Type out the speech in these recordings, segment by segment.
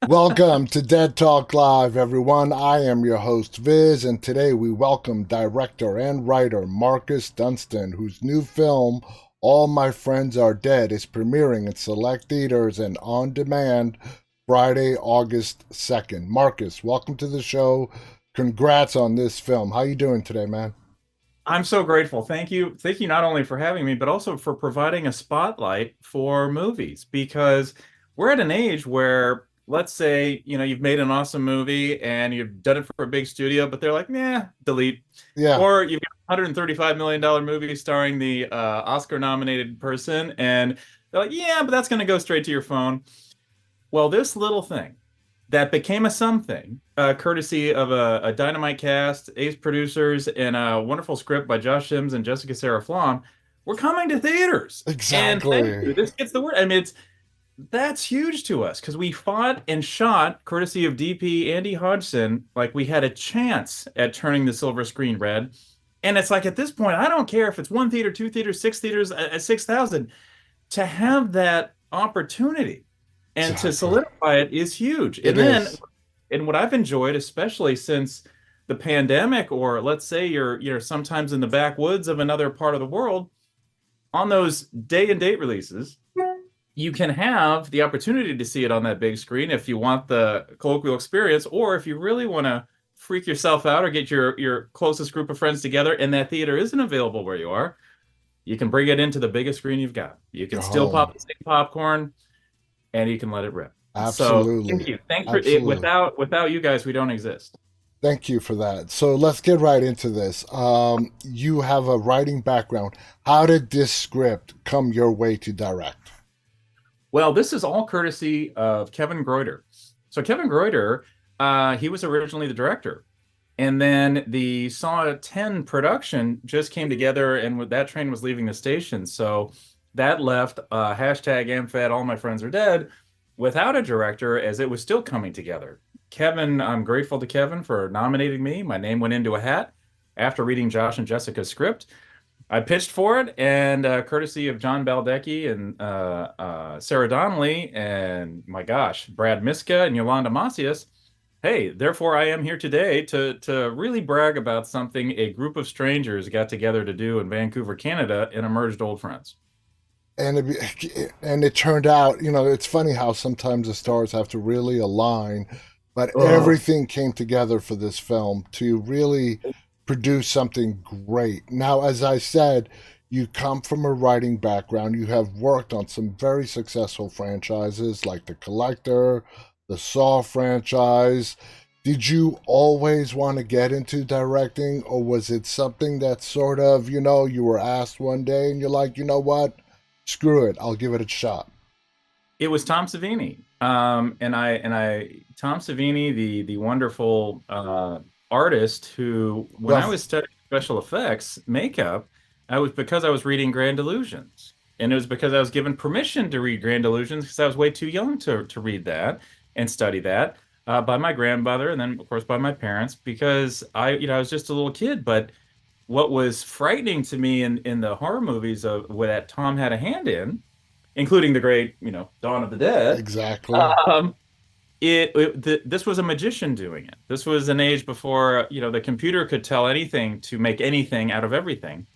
Welcome to Dead Talk Live, everyone. I am your host, Viz, and today we welcome director and writer Marcus Dunstan, whose new film, All My Friends Are Dead, is premiering in select theaters and on demand Friday, August 2nd. Marcus, welcome to the show. Congrats on this film. How you doing today, man? I'm so grateful. Thank you. Thank you not only for having me, but also for providing a spotlight for movies because we're at an age where, let's say, you've made an awesome movie and you've done it for a big studio, but they're like, nah, delete. Yeah, Or you've got a $135 million movie starring the Oscar nominated person, and they're like, yeah, but that's going to go straight to your phone. Well, this little thing that became a something, courtesy of a dynamite cast, ace producers, and a wonderful script by Josh Sims and Jessica Sarah Flom. We're coming to theaters, and thank exactly. you. This gets the word. I mean, that's huge to us because we fought and shot, courtesy of DP Andy Hodgson, like we had a chance at turning the silver screen red. And it's like at this point, I don't care if it's one theater, two theaters, six theaters, 6,000. To have that opportunity and to Exactly. solidify it is huge. It And then, is. and what I've enjoyed, especially since the pandemic, or let's say you're sometimes in the backwoods of another part of the world, on those day and date releases, you can have the opportunity to see it on that big screen if you want the colloquial experience, or if you really want to freak yourself out or get your closest group of friends together and that theater isn't available where you are, you can bring it into the biggest screen you've got. You Your can still home. pop the same popcorn and you can let it rip. So thank Absolutely. you. Thanks for it. Absolutely. Without you guys, we don't exist. Thank you for that. So let's get right into this. You have a writing background. How did this script come your way to direct? Well, this is all courtesy of Kevin Greuter. So Kevin Greuter, he was originally the director, and then the Saw 10 production just came together, and that train was leaving the station. So that left hashtag AmFed, All My Friends Are Dead, without a director, as it was still coming together. Kevin, I'm grateful to Kevin for nominating me. My name went into a hat after reading Josh and Jessica's script. I pitched for it, and courtesy of John Baldecchi and Sarah Donnelly, and my gosh, Brad Miska and Yolanda Macias. Hey, therefore, I am here today to really brag about something a group of strangers got together to do in Vancouver, Canada, and emerged old friends. And it turned out, it's funny how sometimes the stars have to really align, but Oh, everything came together for this film to really produce something great. Now, as I said, you come from a writing background. You have worked on some very successful franchises like The Collector, the Saw franchise. Did you always want to get into directing, or was it something that sort of, you were asked one day and you're like, you know what? Screw it, I'll give it a shot. it was Tom Savini, Tom Savini, the wonderful artist who, when I Well, was studying special effects makeup, I was because I was reading Grand Illusions, and it was because I was given permission to read Grand Illusions because I was way too young to read that and study that by my grandmother, and then of course by my parents because I was just a little kid, but what was frightening to me in the horror movies of that Tom had a hand in, including the great, Dawn of the Dead. exactly. Um, this was a magician doing it. This was an age before, the computer could tell anything to make anything out of everything.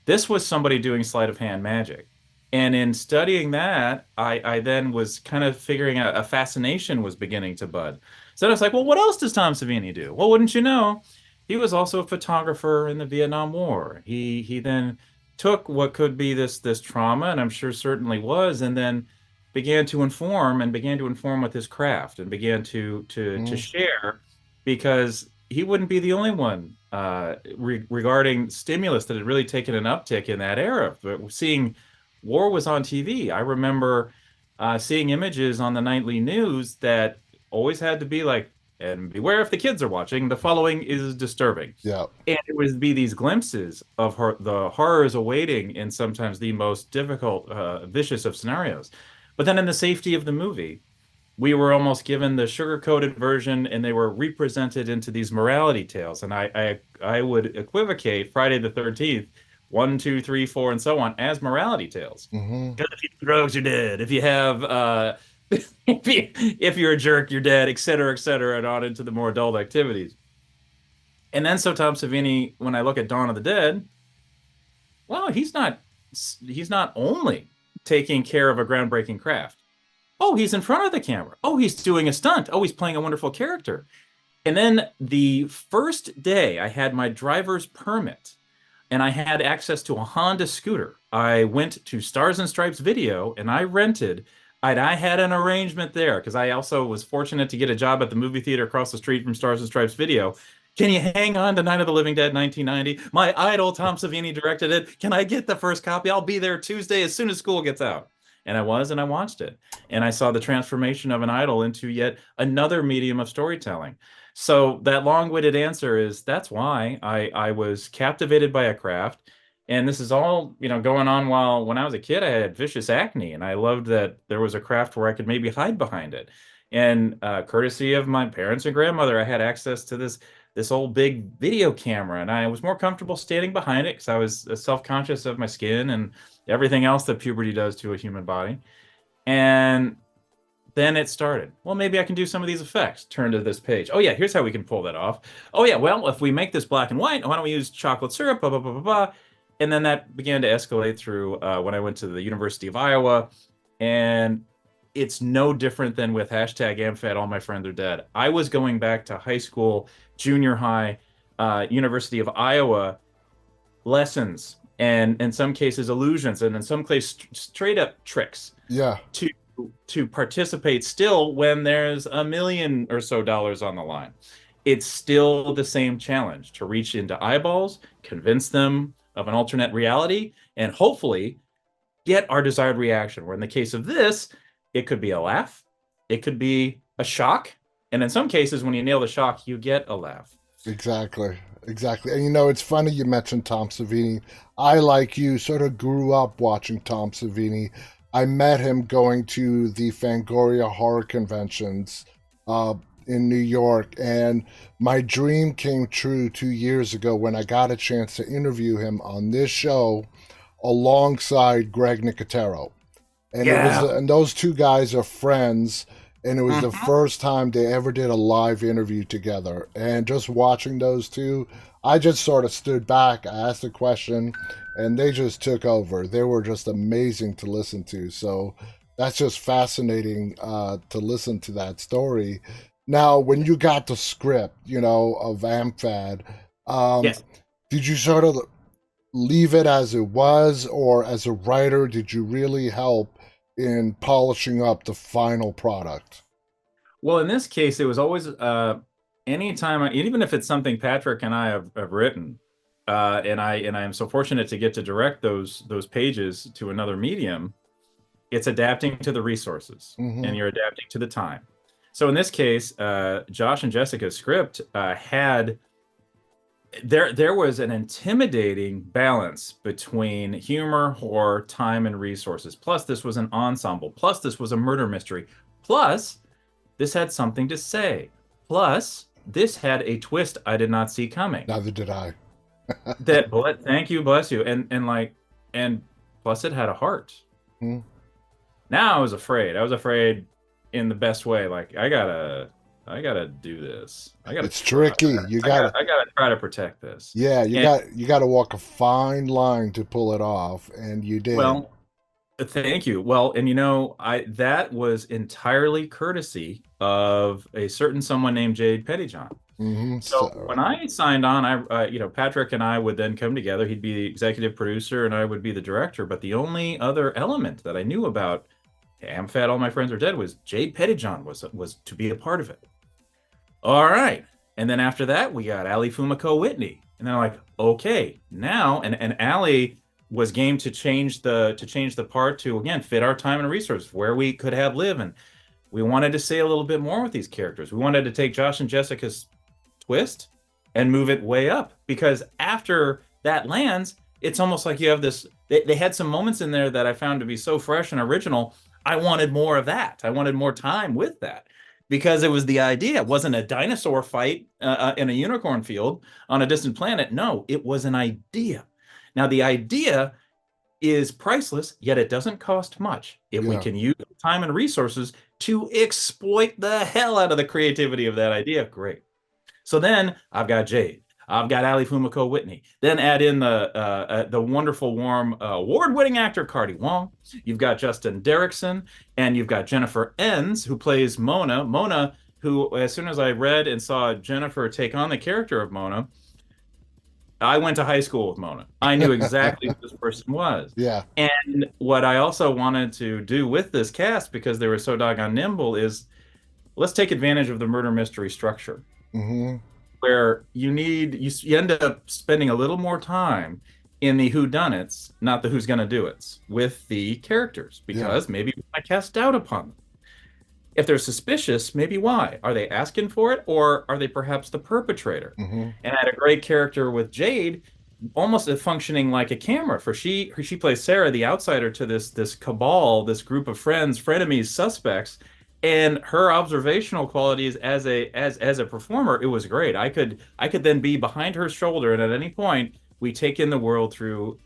This was somebody doing sleight of hand magic. And in studying that, I then was kind of figuring out a fascination was beginning to bud. So I was like, well, what else does Tom Savini do? Well, wouldn't you know, he was also a photographer in the Vietnam War. He then took what could be this trauma, and I'm sure certainly was, and then began to inform with his craft and began to Mm. share because he wouldn't be the only one regarding stimulus that had really taken an uptick in that era. But seeing war was on TV. I remember seeing images on the nightly news that always had to be like, and beware if the kids are watching, the following is disturbing. Yeah. And it would be these glimpses of the horrors awaiting in sometimes the most difficult, vicious of scenarios. But then in the safety of the movie, we were almost given the sugar-coated version and they were represented into these morality tales. And I would equivocate Friday the 13th, one, two, three, four, and so on as morality tales. Hmm. Because if you do drugs, you're dead. If you have If you're a jerk, you're dead, et cetera, and on into the more adult activities. And then so Tom Savini, when I look at Dawn of the Dead, well, he's not only taking care of a groundbreaking craft. Oh, he's in front of the camera. Oh, he's doing a stunt. Oh, he's playing a wonderful character. And then the first day I had my driver's permit and I had access to a Honda scooter, I went to Stars and Stripes Video and I had an arrangement there because I also was fortunate to get a job at the movie theater across the street from Stars and Stripes Video. Can you hang on to Night of the Living Dead 1990? My idol Tom Savini directed it. Can I get the first copy? I'll be there Tuesday as soon as school gets out. And I was, and I watched it. And I saw the transformation of an idol into yet another medium of storytelling. So that long-winded answer is that's why I was captivated by a craft. And this is all, going on while when I was a kid, I had vicious acne, and I loved that there was a craft where I could maybe hide behind it. And courtesy of my parents and grandmother, I had access to this old big video camera, and I was more comfortable standing behind it because I was self-conscious of my skin and everything else that puberty does to a human body. And then it started. Well, maybe I can do some of these effects. Turn to this page. Oh yeah, here's how we can pull that off. Oh yeah, well, if we make this black and white, why don't we use chocolate syrup? Blah blah blah blah blah. And then that began to escalate through when I went to the University of Iowa, and it's no different than with hashtag AmFat. All my friends are dead. I was going back to high school, junior high, University of Iowa lessons, and in some cases illusions, and in some cases straight up tricks Yeah, to participate still when there's $1 million or so on the line. It's still the same challenge to reach into eyeballs, convince them of an alternate reality, and hopefully get our desired reaction. Where in the case of this, it could be a laugh, it could be a shock, and in some cases, when you nail the shock, you get a laugh. exactly. Exactly. And it's funny you mentioned Tom Savini. I, like you, sort of grew up watching Tom Savini. I met him going to the Fangoria horror conventions in New York, and my dream came true 2 years ago when I got a chance to interview him on this show alongside Greg Nicotero. And it was, Yeah. and those two guys are friends, and it was the Mhm. first time they ever did a live interview together. And just watching those two, I just sort of stood back, I asked a question, and they just took over. They were just amazing to listen to. So that's just fascinating to listen to that story. Now, when you got the script, of AmFad, um, Yes. did you sort of leave it as it was, or as a writer, did you really help in polishing up the final product? Well, in this case, it was always anytime, even if it's something Patrick and I have written, and I am so fortunate to get to direct those pages to another medium. It's adapting to the resources, Hmm. and you're adapting to the time. So in this case, Josh and Jessica's script had there was an intimidating balance between humor, horror, time, and resources. Plus, this was an ensemble. Plus, this was a murder mystery. Plus, this had something to say. Plus, this had a twist I did not see coming. Neither did I. Thank you, bless you, and plus it had a heart. Hmm. Now I was afraid. I was afraid in the best way. Like I gotta do this. I gotta It's try. tricky. You gotta, I gotta try to protect this. yeah, And you got to walk a fine line to pull it off, and you did. well, thank you. Well, and I that was entirely courtesy of a certain someone named Jade Pettyjohn. Hmm. So So, when I signed on, Patrick and I would then come together. He'd be the executive producer, and I would be the director. But the only other element that I knew about AmFat, All My Friends Are Dead was Jade Pettyjohn was to be a part of it. All right, and then after that, we got Ali Fumiko Whitney, and then I'm like, okay, now, and Ali was game to change the part to again fit our time and resources where we could have live, and we wanted to say a little bit more with these characters. We wanted to take Josh and Jessica's twist and move it way up because after that lands, it's almost like you have this. They had some moments in there that I found to be so fresh and original. I wanted more of that. I wanted more time with that because it was the idea. It wasn't a dinosaur fight in a unicorn field on a distant planet. No, it was an idea. Now, the idea is priceless, yet it doesn't cost much if we Yeah. can use time and resources to exploit the hell out of the creativity of that idea. Great. So then I've got Jade. I've got Ali Fumiko Whitney. Then add in the wonderful, warm, award-winning actor Cardi Wong. You've got Justin Derrickson, and you've got Jennifer Enns, who plays Mona. Mona, who, as soon as I read and saw Jennifer take on the character of Mona, I went to high school with Mona. I knew exactly who this person was. Yeah. And what I also wanted to do with this cast, because they were so doggone nimble, is let's take advantage of the murder mystery structure Hmm. where you end up spending a little more time in the whodunits, not the who's gonna do it's, with the characters, Yeah. because maybe I cast doubt upon them. If they're suspicious, maybe why? Are they asking for it, or are they perhaps the perpetrator? Hmm. And I had a great character with Jade, almost functioning like a camera. For she plays Sarah, the outsider to this cabal, this group of friends, frenemies, suspects, and her observational qualities as a performer, it was great. I could then be behind her shoulder, and at any point we take in the world through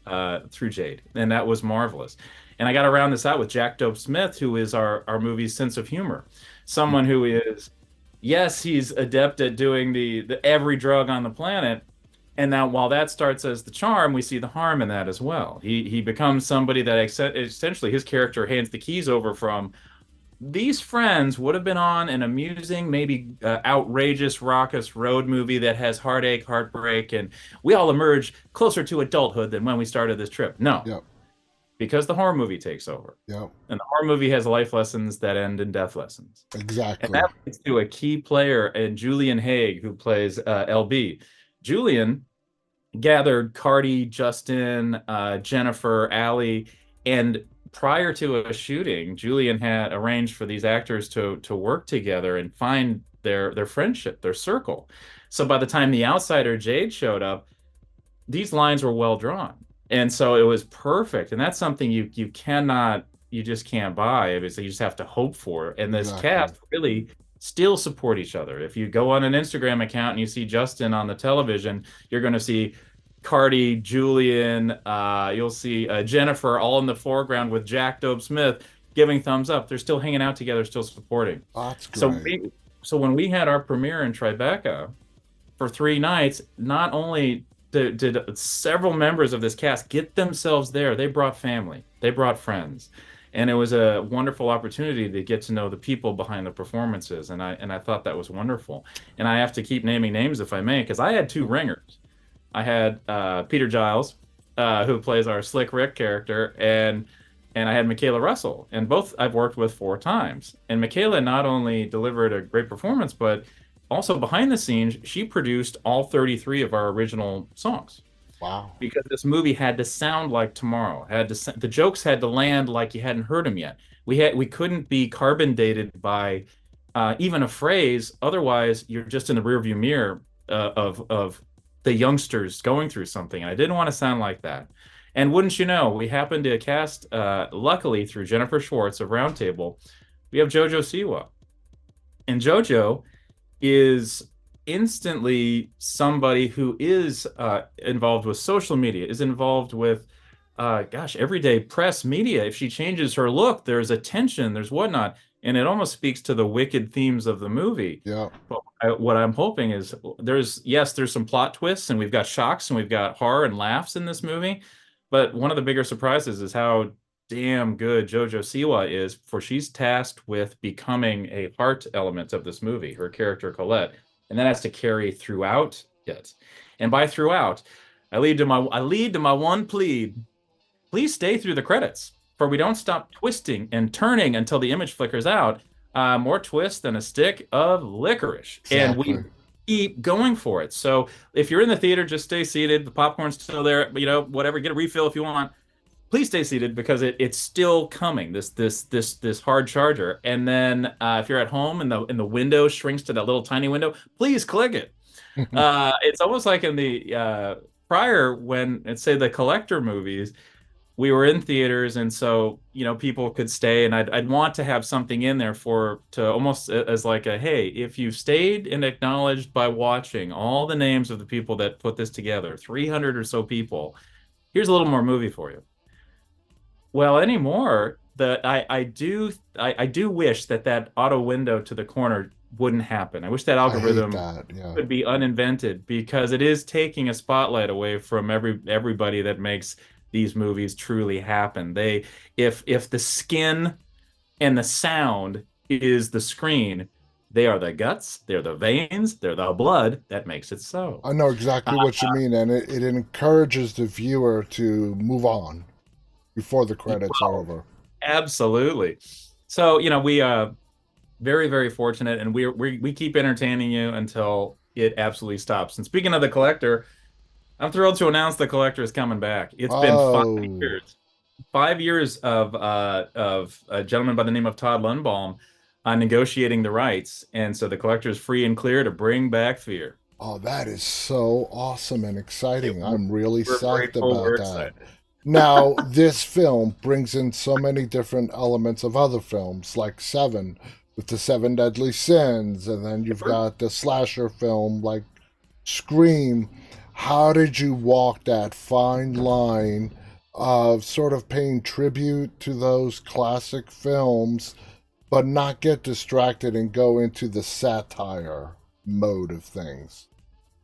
Jade, and that was marvelous. And I got to round this out with Jack Dope Smith, who is our movie's sense of humor, someone who is, yes, he's adept at doing the every drug on the planet. And now, while that starts as the charm, we see the harm in that as well. He becomes somebody that essentially his character hands the keys over from. These friends would have been on an amusing, maybe outrageous, raucous road movie that has heartache, heartbreak, and we all emerge closer to adulthood than when we started this trip. No, Yep. because the horror movie takes over. Yep. And the horror movie has life lessons that end in death lessons. And Exactly. that leads to a key player in Julian Haig, who plays LB. Julian gathered Cardi, Justin, Jennifer, Ali, and prior to a shooting, Julian had arranged for these actors to work together and find their friendship, their circle. So by the time the outsider Jade showed up, these lines were well drawn, and so it was perfect. And that's something you just can't buy. Obviously, you just have to hope for. And this Exactly. cast really still support each other. If you go on an Instagram account and you see Justin on the television, you're going to see Cardi, Julian, you'll see Jennifer all in the foreground with Jack Dope Smith giving thumbs up. They're still hanging out together, still supporting. That's So great. when we had our premiere in Tribeca for 3 nights, not only did several members of this cast get themselves there, they brought family, they brought friends. And it was a wonderful opportunity to get to know the people behind the performances. And I thought that was wonderful. And I have to keep naming names if I may, because I had two ringers. I had Peter Giles, who plays our Slick Rick character, and I had Michaela Russell, and both I've worked with 4 times. And Michaela not only delivered a great performance, but also behind the scenes, she produced all 33 of our original songs, Wow. because this movie had to sound like tomorrow. The jokes had to land like you hadn't heard them yet. We couldn't be carbon dated by even a phrase. Otherwise, you're just in the rearview mirror of the youngsters going through something. I didn't want to sound like that. And wouldn't you know, we happened to cast, luckily through Jennifer Schwartz of Roundtable, we have Jojo Siwa. And Jojo is instantly somebody who is involved with social media, is involved with, gosh, everyday press media. If she changes her look, there's attention, there's whatnot. And it almost speaks to the wicked themes of the movie. Yeah. But what I'm hoping is there's some plot twists, and we've got shocks, and we've got horror and laughs in this movie. But one of the bigger surprises is how damn good JoJo Siwa is, for she's tasked with becoming a heart element of this movie, her character Colette, and that has to carry throughout it. And by throughout, I lead to my one plea. Please stay through the credits, for we don't stop twisting and turning until the image flickers out. More twist than a stick of licorice. And we Exactly. keep going for it. So if you're in the theater, just stay seated. The popcorn's still there, whatever, get a refill if you want. Please stay seated, because it's still coming. This hard charger. And then if you're at home and the window shrinks to that little tiny window, please click it. It's almost like in the prior, when, let's say, the collector movies, we were in theaters, and so people could stay, and I'd want to have something in there to almost as like a, hey, if you stayed and acknowledged by watching all the names of the people that put this together, 300 or so people, here's a little more movie for you. Well, anymore, I do wish that that auto window to the corner wouldn't happen. I wish that I hate algorithm that. Yeah. could be uninvented because it is taking a spotlight away from everybody that makes these movies truly happen. If the skin and the sound is the screen, they are the guts, they're the veins, they're the blood that makes it so. I know exactly what you mean, and it encourages the viewer to move on before the credits are Well, over. absolutely. So, we very, very fortunate, and we keep entertaining you until it absolutely stops. And speaking of the collector, I'm thrilled to announce the collector is coming back. It's been Oh, 5 years of a gentleman by the name of Todd Lundbaum negotiating the rights, and so the collector is free and clear to bring back Fear. oh, that is so awesome and exciting. I'm really We're psyched grateful. about We're that. excited. Now, this film brings in so many different elements of other films, like Seven, with the Seven Deadly Sins, and then you've got the slasher film like Scream. How did you walk that fine line of sort of paying tribute to those classic films, but not get distracted and go into the satire mode of things?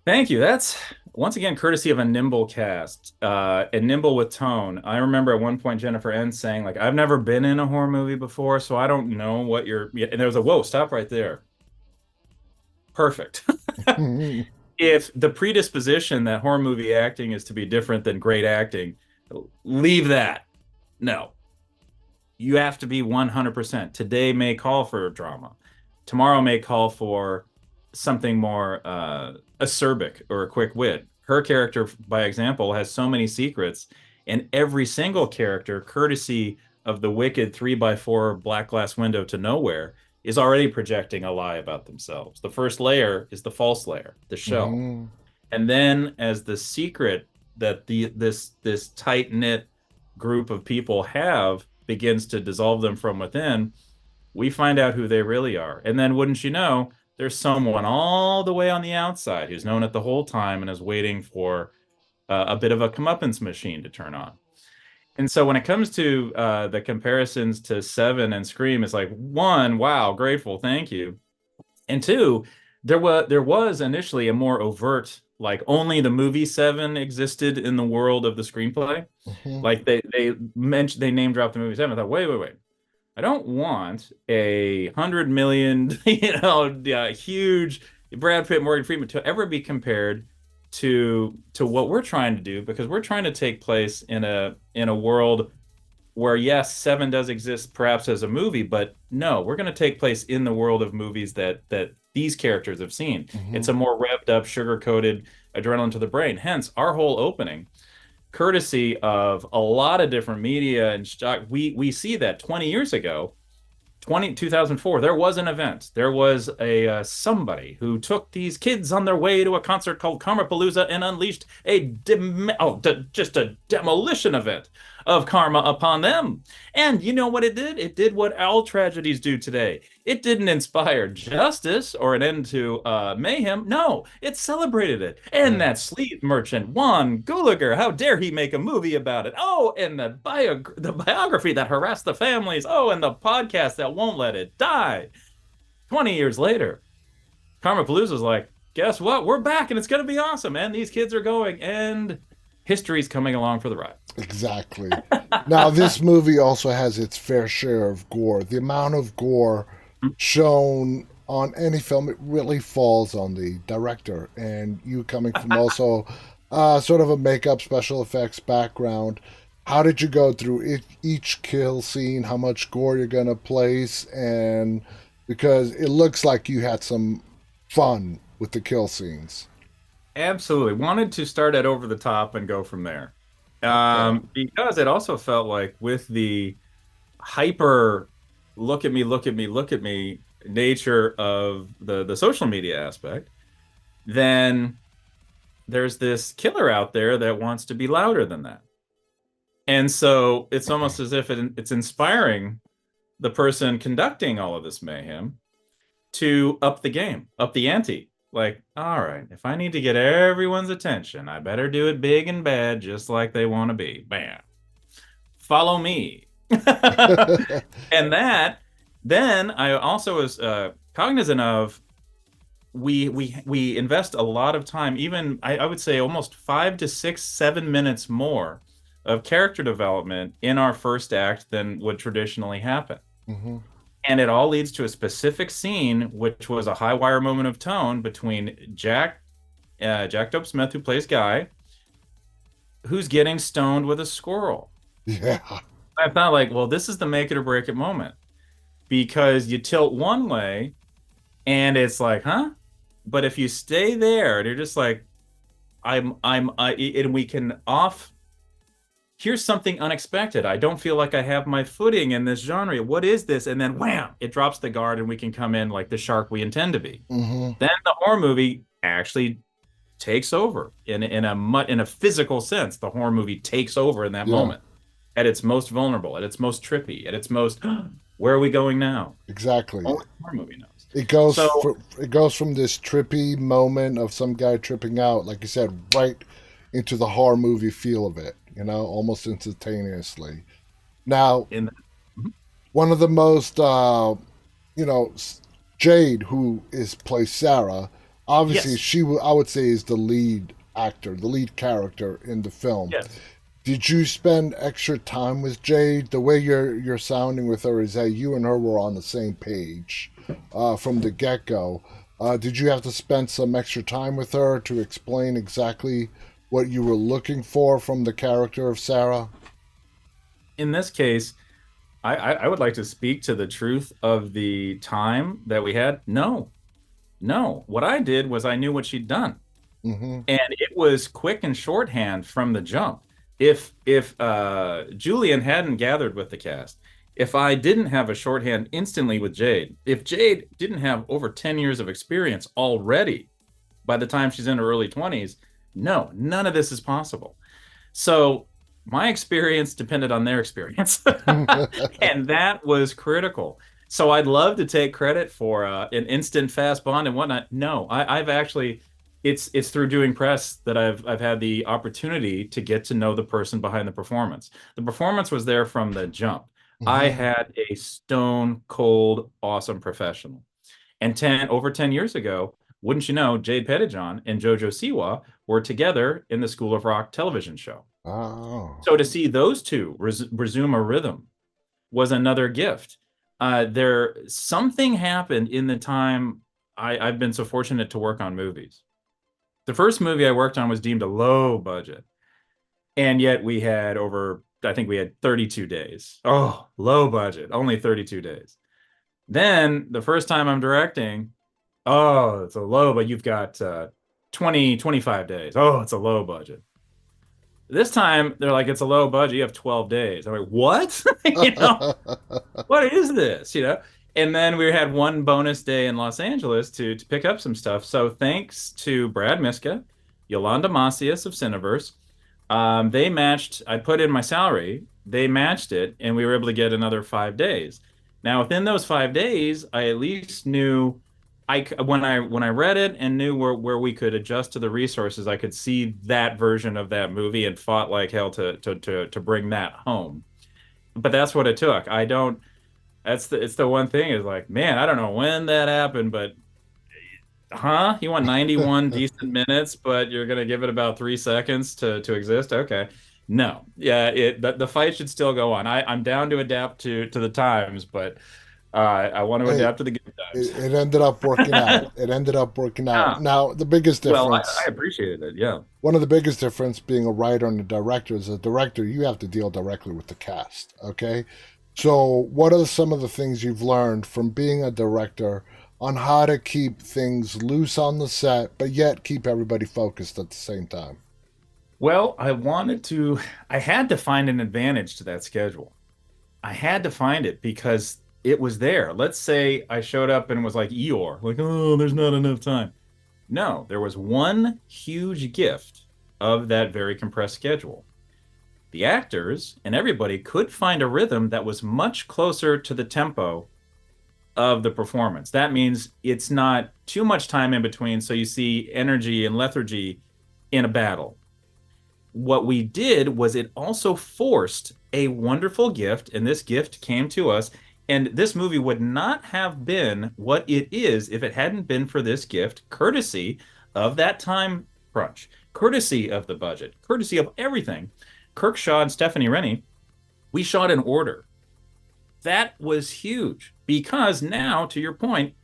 Thank you. That's once again courtesy of a nimble cast, and nimble with tone. I remember at one point Jennifer N saying, like, I've never been in a horror movie before, so I don't know what you're. Yeah, and there was a whoa, stop right there. Perfect. If the predisposition that horror movie acting is to be different than great acting, leave that. No, you have to be 100%. Today may call for drama. Tomorrow may call for something more acerbic or a quick wit. Her character, by example, has so many secrets, and every single character, courtesy of the wicked 3x4 black glass window to nowhere, is already projecting a lie about themselves. The first layer is the false layer, the shell. Hmm. And then as the secret that this tight-knit group of people have begins to dissolve them from within, we find out who they really are. And then wouldn't you know, there's someone all the way on the outside who's known it the whole time and is waiting for a bit of a comeuppance machine to turn on. And so when it comes to the comparisons to Seven and Scream, it's like, one, wow, grateful, thank you. And two, there was initially a more overt, like only the movie Seven existed in the world of the screenplay. Hmm. Like they name dropped the movie Seven. I thought, wait. I don't want 100 million, huge Brad Pitt, Morgan Freeman to ever be compared to what we're trying to do because we're trying to take place in a world where yes, Seven does exist perhaps as a movie, but no, we're going to take place in the world of movies that these characters have seen. Hmm. It's a more revved up, sugar coated adrenaline to the brain. Hence, our whole opening, courtesy of a lot of different media and stock, we see that 20 years ago 2004, there was an event. There was a somebody who took these kids on their way to a concert called Karmapalooza and unleashed just a demolition event of karma upon them. And you know what it did? It did what all tragedies do today. It didn't inspire justice or an end to mayhem. No, it celebrated it. And Yeah. that sleeve merchant, Juan Gulager, how dare he make a movie about it? Oh, and the biography that harassed the families. Oh, and the podcast that won't let it die. 20 years later, Karmapalooza's like, guess what? We're back and it's going to be awesome. And these kids are going, and history's coming along for the ride. Exactly. Now, this movie also has its fair share of gore. The amount of gore shown on any film, it really falls on the director. And you coming from also sort of a makeup, special effects background, how did you go through each kill scene, how much gore you're going to place? And because it looks like you had some fun with the kill scenes. Absolutely. Wanted to start at over the top and go from there. Okay. Because it also felt like with the hyper look at me, look at me, look at me nature of the social media aspect, then there's this killer out there that wants to be louder than that. And so it's almost as if it's inspiring the person conducting all of this mayhem to up the game, up the ante. Like, all right, if I need to get everyone's attention, I better do it big and bad, just like they want to be. Bam. follow me. And that, then I also was cognizant of we invest a lot of time, even I would say almost 5 to 6, 7 minutes more of character development in our first act than would traditionally happen. Hmm. And it all leads to a specific scene, which was a high wire moment of tone between Jack Dope Smith, who plays Guy, who's getting stoned with a squirrel. Yeah. I thought, like, well, this is the make it or break it moment because you tilt one way and it's like, huh? But if you stay there, and you're just like, and we can off. Here's something unexpected. I don't feel like I have my footing in this genre. What is this? And then wham, it drops the guard, and we can come in like the shark we intend to be. Hmm. Then the horror movie actually takes over in a physical sense. The horror movie takes over in that Yeah. moment at its most vulnerable, at its most trippy, at its most where are we going now? Exactly. Only the horror movie knows. It So it goes from this trippy moment of some guy tripping out, like you said, right into the horror movie feel of it. Almost instantaneously. Now, in the, one of the most, you know, Jade, who is plays Sarah, obviously yes, I would say is the lead actor, the lead character in the film. yes. Did you spend extra time with Jade? The way you're sounding with her is that you and her were on the same page from the get go. Did you have to spend some extra time with her to explain exactly what you were looking for from the character of Sarah? In this case, I would like to speak to the truth of the time that we had. No, no. What I did was I knew what she'd done. Mm-hmm. And it was quick and shorthand from the jump. If Julian hadn't gathered with the cast, if I didn't have a shorthand instantly with Jade, if Jade didn't have over 10 years of experience already by the time she's in her early 20s, no, none of this is possible. So my experience depended on their experience. And that was critical. So I'd love to take credit for an instant fast bond and whatnot. No, I've actually it's through doing press that I've had the opportunity to get to know the person behind the performance. The performance was there from the jump. I Hmm. had a stone cold awesome professional. And 10 years ago, wouldn't you know, Jade Pettijohn and Jojo Siwa were together in the School of Rock television show. Oh. So to see those two resume a rhythm was another gift. There something happened in the time I've been so fortunate to work on movies. The first movie I worked on was deemed a low budget, and yet we had I think we had 32 days. Oh, low budget, only 32 days. Then the first time I'm directing, oh, it's a low, but you've got 20, 25 days. Oh, it's a low budget. This time they're like, it's a low budget. You have 12 days. I'm like, what? What is this? And then we had one bonus day in Los Angeles to pick up some stuff. So thanks to Brad Miska, Yolanda Macias of Cineverse, they matched. I put in my salary. They matched it, and we were able to get another 5 days. Now within those 5 days, I at least knew when I read it and knew where we could adjust to the resources, I could see that version of that movie and fought like hell to bring that home. But that's what it took. I don't. It's the one thing is like, man, I don't know when that happened, but huh? You want 91 decent minutes, but you're gonna give it about 3 seconds to exist? Okay. No. Yeah, the fight should still go on. I'm down to adapt to the times, but I want to Hey, adapt to the good times. it ended up working out. It ended up working out. Ah, Now, the biggest well, I difference, appreciated it. Yeah. one of the biggest difference being a writer and a director is a director, you have to deal directly with the cast. Okay. So, what are some of the things you've learned from being a director on how to keep things loose on the set, but yet keep everybody focused at the same time? Well, I had to find an advantage to that schedule. I had to find it because it was there. Let's say I showed up and was like Eeyore, like, oh, there's not enough time. No, there was one huge gift of that very compressed schedule. The actors and everybody could find a rhythm that was much closer to the tempo of the performance. That means it's not too much time in between, so you see energy and lethargy in a battle. What we did was it also forced a wonderful gift, and this gift came to us. And this movie would not have been what it is if it hadn't been for this gift, courtesy of that time crunch, courtesy of the budget, courtesy of everything. Kirk Shaw and Stephanie Rennie, we shot in order. That was huge because now, to your point,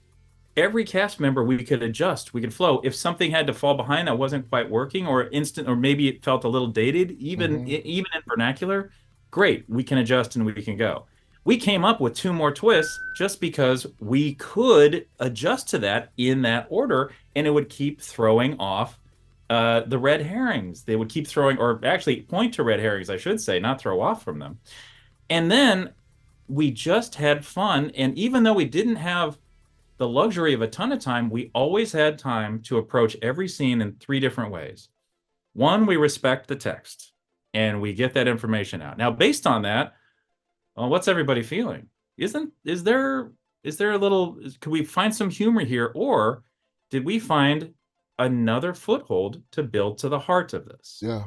every cast member we could adjust, we could flow. If something had to fall behind that wasn't quite working, or instant, or maybe it felt a little dated, Hmm. even in vernacular, great, we can adjust and we can go. We came up with two more twists just because we could adjust to that in that order, and it would keep throwing off the red herrings. They would keep throwing, or actually point to red herrings, I should say, not throw off from them. And then we just had fun. And even though we didn't have the luxury of a ton of time, we always had time to approach every scene in three different ways. One, we respect the text and we get that information out. Now, based on that, well, what's everybody feeling? Isn't is there a little could we find some humor here, or did we find another foothold to build to the heart of this? Yeah.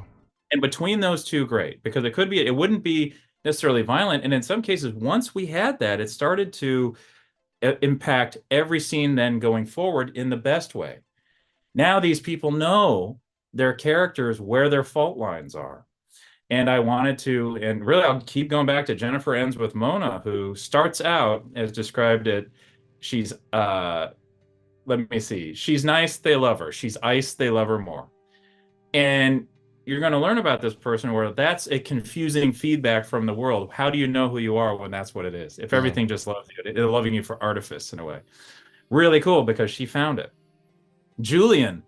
And between those two, great, because it wouldn't be necessarily violent. And in some cases, once we had that, it started to impact every scene then going forward in the best way. Now these people know their characters, where their fault lines are. And I wanted to, and really, I'll keep going back to Jennifer Ends with Mona, who starts out as described it. She's, let me see, she's nice, they love her. She's ice, they love her more. And you're going to learn about this person where that's a confusing feedback from the world. How do you know who you are when that's what it is? If Yeah. everything just loves you, they're loving you for artifice in a way. Really cool because she found it. Julian,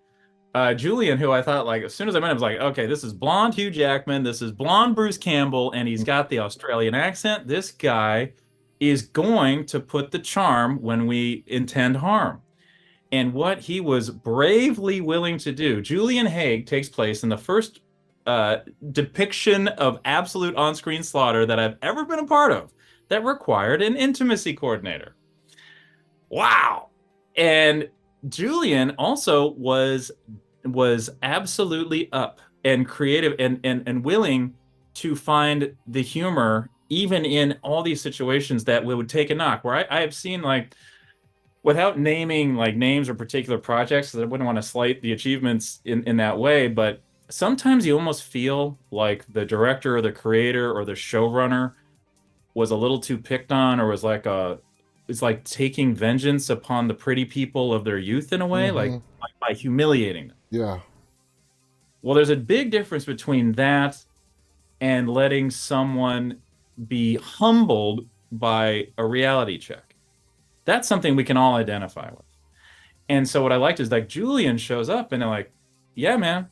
Julian, who I thought like as soon as I met him, I was like, okay, this is blonde Hugh Jackman, this is blonde Bruce Campbell, and he's got the Australian accent. This guy is going to put the charm when we intend harm. And what he was bravely willing to do. Julian Haig takes place in the first depiction of absolute on-screen slaughter that I've ever been a part of that required an intimacy coordinator. Wow. And Julian also was absolutely up and creative and willing to find the humor even in all these situations that would take a knock. Where I have seen, like, without naming like names or particular projects, because I wouldn't want to slight the achievements in that way, but sometimes you almost feel like the director or the creator or the showrunner was a little too picked on, or was like a it's like taking vengeance upon the pretty people of their youth in a way, Hmm. like by humiliating them. Yeah. Well, there's a big difference between that and letting someone be humbled by a reality check. That's something we can all identify with. And so what I liked is like Julian shows up and they're like, yeah, man,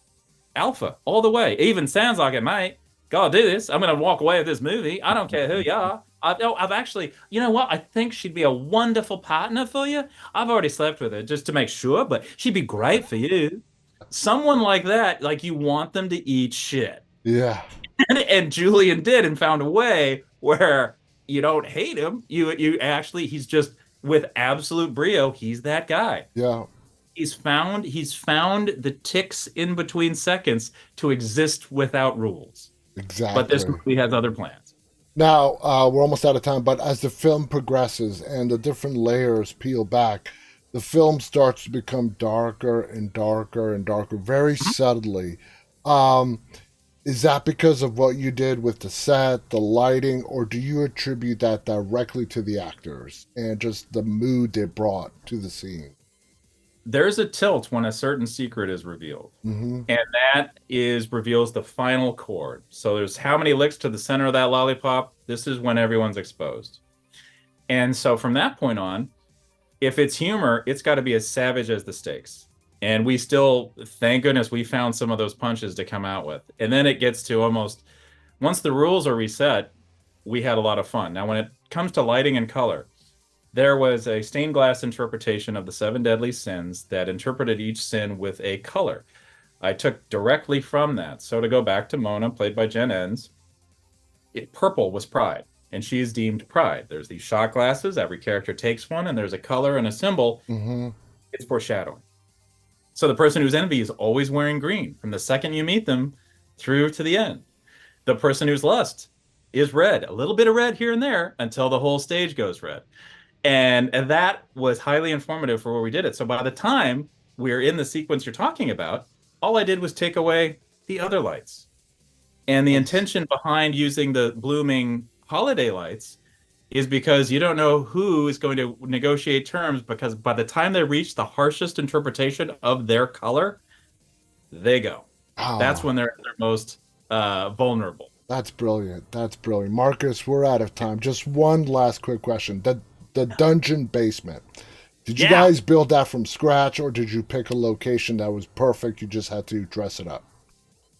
alpha all the way. It even sounds like it, mate. Gotta do this. I'm gonna walk away with this movie. I don't care who you are. I've actually, you know what? I think she'd be a wonderful partner for you. I've already slept with her just to make sure, but she'd be great for you. Someone like that, like you want them to eat shit. Yeah. And Julian did and found a way where you don't hate him. You actually he's just with absolute brio, he's that guy. Yeah. He's found the ticks in between seconds to exist without rules. But this Exactly. movie has other plans. Now, we're almost out of time, but as the film progresses and the different layers peel back, the film starts to become darker and darker and darker, very subtly. Um, is that because of what you did with the set, the lighting, or do you attribute that directly to the actors and just the mood they brought to the scene? There's a tilt when a certain secret is revealed. Hmm. And that is reveals the final chord. So there's how many licks to the center of that lollipop. This is when everyone's exposed. And so from that point on, if it's humor, it's got to be as savage as the stakes. And we still, thank goodness, we found some of those punches to come out with. And then it gets to almost, once the rules are reset, we had a lot of fun. Now, when it comes to lighting and color, there was a stained glass interpretation of the seven deadly sins that interpreted each sin with a color. I took directly from that. So to go back to Mona, played by Jen Enns, purple was pride, and she is deemed pride. There's these shot glasses, every character takes one, and there's a color and a symbol. Hmm. It's foreshadowing. So the person who's envy is always wearing green from the second you meet them through to the end. The person who's lust is red, a little bit of red here and there until the whole stage goes red. And that was highly informative for where we did it. So by the time we are in the sequence you're talking about, all I did was take away the other lights. And the That's intention behind using the blooming holiday lights is because you don't know who is going to negotiate terms, because by the time they reach the harshest interpretation of their color, they go. That's ah, when they're most vulnerable. that's brilliant. That's brilliant. Marcus, we're out of time. Just one last quick question. The dungeon basement. Did you Yeah. guys build that from scratch, or did you pick a location that was perfect? You just had to dress it up.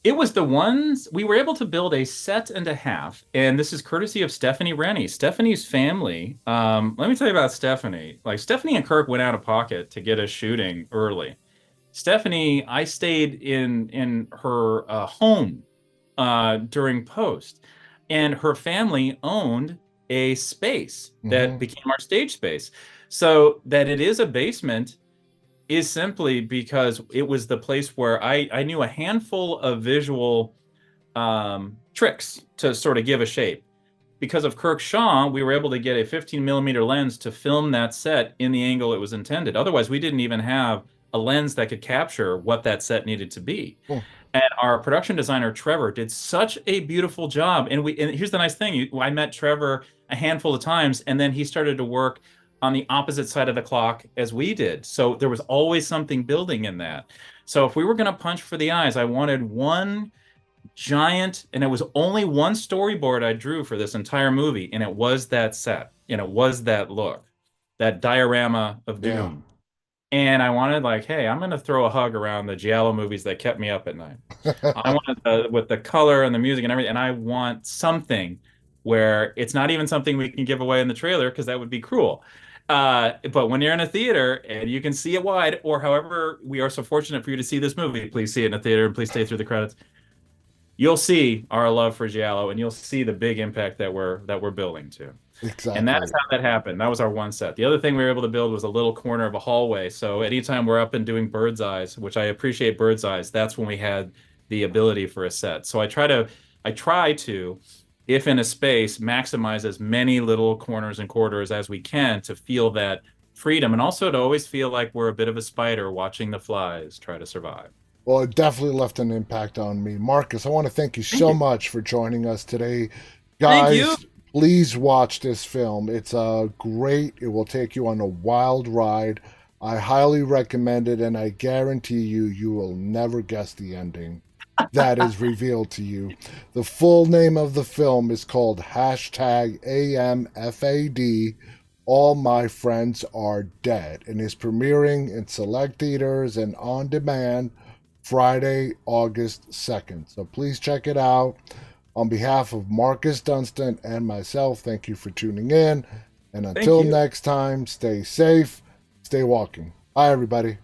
It was the ones we were able to build a set and a half, and this is courtesy of Stephanie Rennie. Stephanie's family. Let me tell you about Stephanie. Like Stephanie and Kirk went out of pocket to get us shooting early. Stephanie, I stayed in her home during post, and her family owned a space that Mm-hmm. became our stage space. So that it is a basement is simply because it was the place where I knew a handful of visual tricks to sort of give a shape. Because of Kirk Shaw, we were able to get a 15 millimeter lens to film that set in the angle it was intended. Otherwise, we didn't even have a lens that could capture what that set needed to be. Cool. And our production designer Trevor did such a beautiful job. And here's the nice thing: I met Trevor a handful of times, and then he started to work on the opposite side of the clock as we did. So there was always something building in that. So if we were going to punch for the eyes, I wanted one giant, and it was only one storyboard I drew for this entire movie, and it was that set, and it was that look, that diorama of Yeah. doom. And I wanted, like, hey, I'm going to throw a hug around the Giallo movies that kept me up at night. I wanted with the color and the music and everything, and I want something where it's not even something we can give away in the trailer because that would be cruel. But when you're in a theater and you can see it wide, or however we are so fortunate for you to see this movie, please see it in a theater and please stay through the credits. You'll see our love for Giallo, and you'll see the big impact that we're building to. And that's Exactly. how that happened. That was our one set. The other thing we were able to build was a little corner of a hallway. So anytime we're up and doing bird's eyes, which I appreciate bird's eyes, that's when we had the ability for a set. So I try to, if in a space, maximize as many little corners and quarters as we can to feel that freedom, and also to always feel like we're a bit of a spider watching the flies try to survive. Well, it definitely left an impact on me. Marcus, I want to thank you Thank so you. much for joining us today. Thank you. Guys, please watch this film. It's great. It will take you on a wild ride. I highly recommend it, and I guarantee you, you will never guess the ending that is revealed to you. The full name of the film is called hashtag AMFAD. All My Friends Are Dead, and is premiering in select theaters and on demand Friday, August 2nd. So please check it out. On behalf of Marcus Dunstan and myself, thank you for tuning in. And Thank until you. next time, stay safe, stay walking. Bye, everybody.